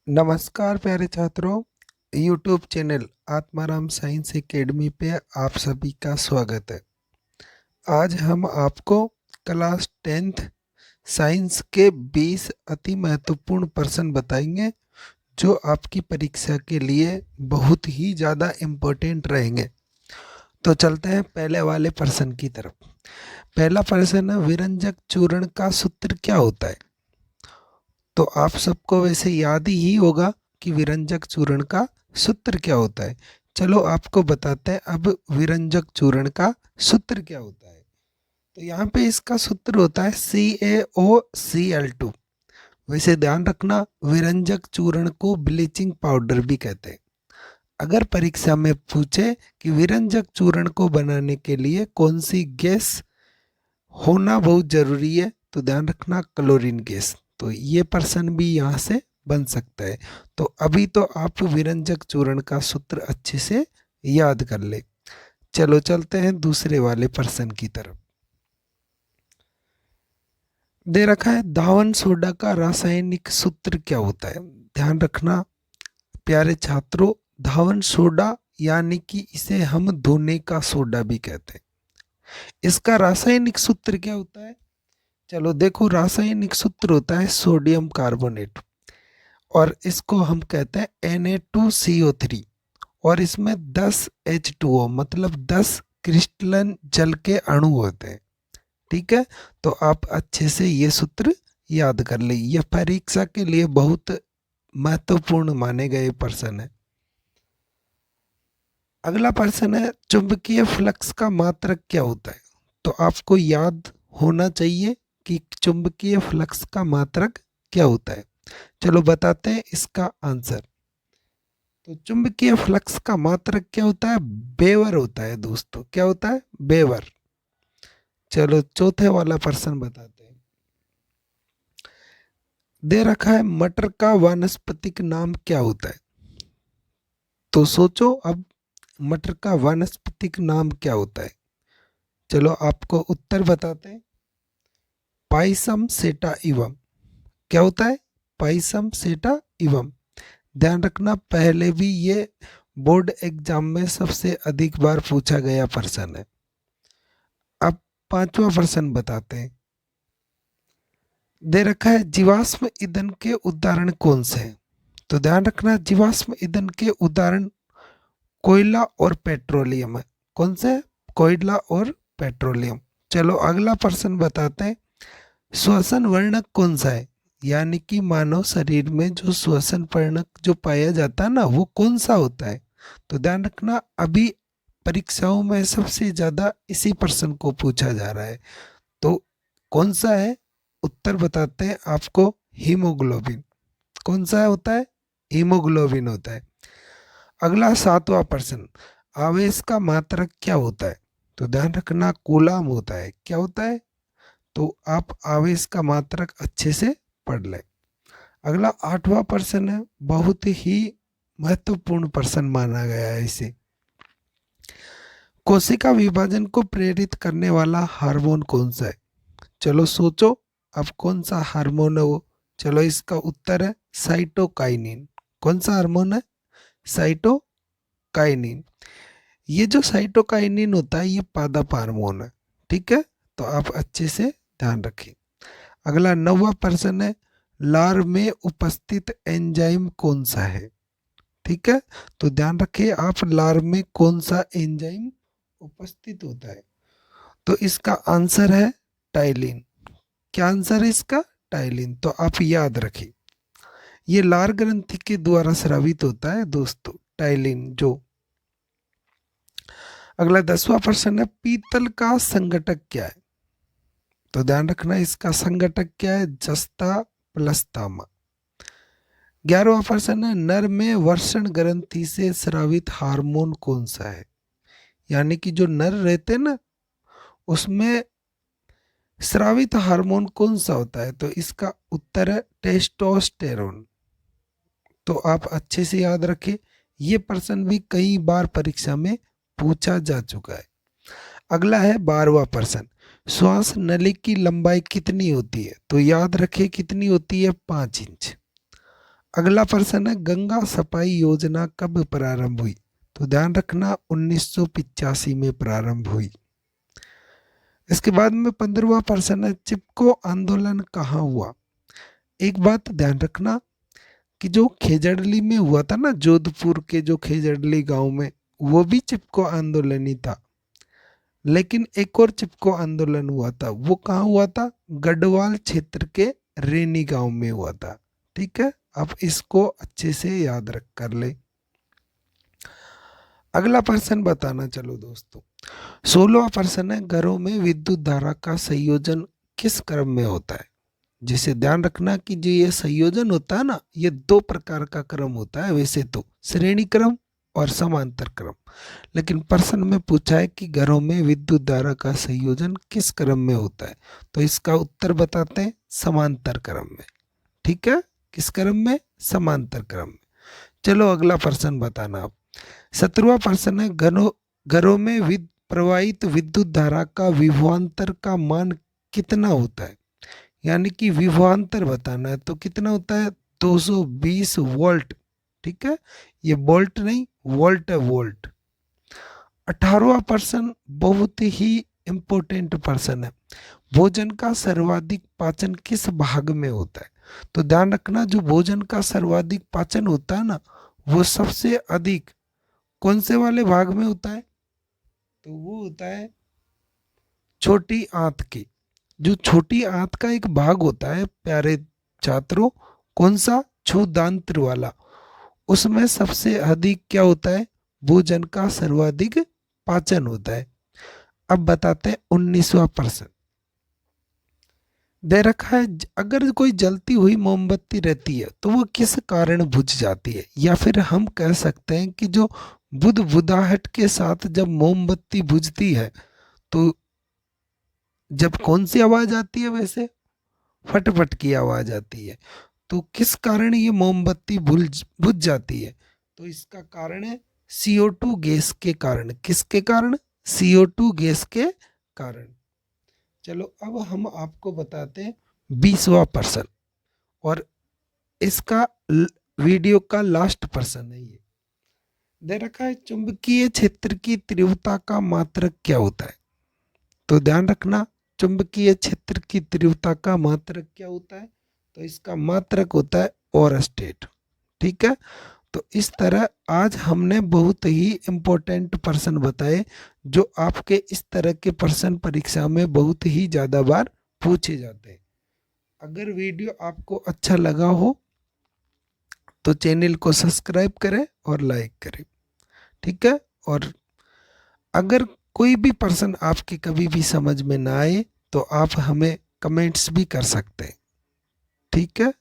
नमस्कार प्यारे छात्रों, YouTube channel Atmaram science academy पे आप सभी का स्वागत है। आज हम आपको क्लास 10th साइंस के 20 अति महत्वपूर्ण प्रश्न बताएंगे जो आपकी परीक्षा के लिए बहुत ही ज़्यादा इम्पोर्टेंट रहेंगे। तो चलते हैं पहले वाले प्रश्न की तरफ। पहला प्रश्न है, विरंजक चूर्ण का सूत्र क्या होता है? तो आप सबको वैसे याद ही होगा कि विरंजक चूर्ण का सूत्र क्या होता है। चलो आपको बताते हैं अब विरंजक चूर्ण का सूत्र क्या होता है। तो यहाँ पे इसका सूत्र होता है CaOCl2। वैसे ध्यान रखना, विरंजक चूर्ण को ब्लीचिंग पाउडर भी कहते हैं। अगर परीक्षा में पूछे कि विरंजक चूर्ण को बनाने के लिए कौन सी गैस होना बहुत जरूरी है, तो ध्यान रखना क्लोरीन गैस। तो ये प्रश्न भी यहाँ से बन सकता है। तो अभी तो आप विरंजक चूर्ण का सूत्र अच्छे से याद कर ले। चलो चलते हैं दूसरे वाले प्रश्न की तरफ। दे रखा है, धावन सोडा का रासायनिक सूत्र क्या होता है? ध्यान रखना प्यारे छात्रों, धावन सोडा यानी कि इसे हम धोने का सोडा भी कहते हैं। इसका रासायनिक सूत्र क्या होता है? चलो देखो, रासायनिक सूत्र होता है सोडियम कार्बोनेट और इसको हम कहते हैं Na2CO3 और इसमें 10 H2O मतलब 10 क्रिस्टलन जल के अणु होते हैं। ठीक है, तो आप अच्छे से ये सूत्र याद कर ले। यह परीक्षा के लिए बहुत महत्वपूर्ण माने गए प्रश्न है। अगला प्रश्न है, चुंबकीय फ्लक्स का मात्रक क्या होता है? तो आपको याद होना चाहिए कि चुंबकीय फ्लक्स का मात्रक क्या होता है। चलो बताते हैं इसका आंसर। तो चुंबकीय फ्लक्स का मात्रक क्या होता है? बेवर होता है दोस्तों। क्या होता है? बेवर। चलो चौथे वाला प्रश्न बताते हैं। दे रखा है, मटर का वानस्पतिक नाम क्या होता है? तो सोचो अब, मटर का वानस्पतिक नाम क्या होता है? चलो आपको उत्तर बताते हैं। पाइसम सेटा इवम। क्या होता है? पाइसम सेटा इवम। ध्यान रखना, पहले भी ये बोर्ड एग्जाम में सबसे अधिक बार पूछा गया प्रश्न है। अब पांचवा प्रश्न बताते हैं। दे रखा है, जीवाश्म ईंधन के उदाहरण कौन से हैं? तो ध्यान रखना, जीवाश्म ईंधन के उदाहरण कोयला और पेट्रोलियम है। कौन से? कोयला और पेट्रोलियम। चलो अगला प्रश्न बताते हैं। श्वसन वर्णक कौन सा है? यानी कि मानव शरीर में जो श्वसन वर्णक जो पाया जाता है ना, वो कौन सा होता है? तो ध्यान रखना, अभी परीक्षाओं में सबसे ज्यादा इसी प्रश्न को पूछा जा रहा है। तो कौन सा है? उत्तर बताते हैं आपको, हीमोग्लोबिन। कौन सा होता है? हीमोग्लोबिन होता है। अगला सातवां प्रश्न, आवेश का मात्रक क्या होता है? तो ध्यान रखना, कूलाम होता है। क्या होता है? तो आप आवेश का मात्रक अच्छे से पढ़ लें। अगला आठवां प्रश्न है, बहुत ही महत्वपूर्ण प्रश्न माना गया है इसे। कोशिका विभाजन को प्रेरित करने वाला हार्मोन कौन सा है? चलो सोचो, अब कौन सा हार्मोन है वो? चलो इसका उत्तर है साइटोकाइनिन। कौन सा हार्मोन है? साइटोकाइनिन। ये जो साइटोकाइनिन होता है, ये पादप हार्मोन है। ठीक है, तो आप अच्छे से ध्यान रखें। अगला नौवां प्रश्न है, लार में उपस्थित एंजाइम कौन सा है? ठीक है, तो ध्यान रखिए आप, लार में कौन सा एंजाइम उपस्थित होता है? तो इसका आंसर है टाइलिन। क्या आंसर है इसका? टाइलिन। तो आप याद रखें, ये लार ग्रंथि के द्वारा स्रावित होता है दोस्तों, टाइलिन जो। अगला 10वां प्रश्न है, पीतल का संघटक क्या है? तो ध्यान रखना, इसका संघटक क्या है? जस्ता प्लस तामा। 11वां प्रश्न है, नर में वर्षण ग्रंथि से स्रावित हार्मोन कौन सा है? यानी कि जो नर रहते हैं ना, उसमें स्रावित हार्मोन कौन सा होता है? तो इसका उत्तर है टेस्टोस्टेरोन। तो आप अच्छे से याद रखें, ये प्रश्न भी कई बार परीक्षा में पूछा जा चुका है। अगला है 12वां प्रश्न, श्वास नली की लंबाई कितनी होती है? तो याद रखें कितनी होती है? 5 इंच। अगला प्रश्न है गंगा सफाई योजना कब प्रारंभ हुई? तो ध्यान रखना 1985 में प्रारंभ हुई। इसके बाद में 15वां प्रश्न है चिपको आंदोलन कहाँ हुआ? एक बात ध्यान रखना कि जो खेजड़ली में हुआ था ना, जोधपुर के जो खेजड़ली गांव में, वो भी चिपको आंदोलन ही था। लेकिन एक और चिपको आंदोलन हुआ था, वो कहाँ हुआ था? गढ़वाल क्षेत्र के रेनी गांव में हुआ था। ठीक है, आप इसको अच्छे से याद रख कर ले। अगला प्रश्न बताना चलो दोस्तों। 16वां प्रश्न है घरों में विद्युत धारा का संयोजन किस क्रम में होता है? जिसे ध्यान रखना कि जो ये संयोजन होता है ना, ये दो प्रकार का क्रम होता है, वैसे तो श्रेणी क्रम और समांतर क्रम। लेकिन प्रश्न में पूछा है कि घरों में विद्युत धारा का संयोजन किस क्रम में होता है, तो इसका उत्तर बताते हैं समांतर क्रम में। ठीक है, किस क्रम में? समांतर क्रम में। चलो अगला प्रश्न बताना आप। 17वां प्रश्न है घरों में प्रवाहित विद्युत धारा का विभवांतर का मान कितना होता है? यानी कि विभवांतर बताना है, तो कितना होता है? 220 वोल्ट। ठीक है, ये वोल्ट नहीं, वोल्ट है, वोल्ट। 18वां प्रश्न बहुत ही इंपॉर्टेंट प्रश्न है। भोजन का सर्वाधिक पाचन किस भाग में होता है? तो ध्यान रखना जो भोजन का सर्वाधिक पाचन होता है ना, वो सबसे अधिक कौन से वाले भाग में होता है? तो वो होता है छोटी आंत की। जो छोटी आंत का एक भाग होता है प्यारे छात्रों, कौन सा? क्षुधांत्र वाला। उसमें सबसे अधिक क्या होता है? भोजन का सर्वाधिक पाचन होता है। अब बताते हैं 19वां प्रश्न। दे रखा है अगर कोई जलती हुई मोमबत्ती रहती है तो वो किस कारण बुझ जाती है? या फिर हम कह सकते हैं कि जो बुदबुदाहट के साथ जब मोमबत्ती बुझती है तो जब कौन सी आवाज आती है? वैसे फटफट की आवाज आती है। तो किस कारण ये मोमबत्ती बुझ जाती है? तो इसका कारण है CO2 गैस के कारण। किसके कारण? CO2 गैस के कारण। चलो अब हम आपको बताते हैं 20वां प्रश्न, और इसका वीडियो का लास्ट प्रश्न है ये। दे रखा है चुंबकीय क्षेत्र की तीव्रता का मात्रक क्या होता है? तो ध्यान रखना चुंबकीय क्षेत्र की तीव्रता का मात्रक क्या होता है? तो इसका मात्रक होता है ओरस्टेट। ठीक है, तो इस तरह आज हमने बहुत ही इम्पोर्टेंट प्रश्न बताए जो आपके इस तरह के प्रश्न परीक्षा में बहुत ही ज़्यादा बार पूछे जाते हैं। अगर वीडियो आपको अच्छा लगा हो तो चैनल को सब्सक्राइब करें और लाइक करें। ठीक है, और अगर कोई भी प्रश्न आपके कभी भी समझ में ना आए तो आप हमें कमेंट्स भी कर सकते हैं। ठीक है।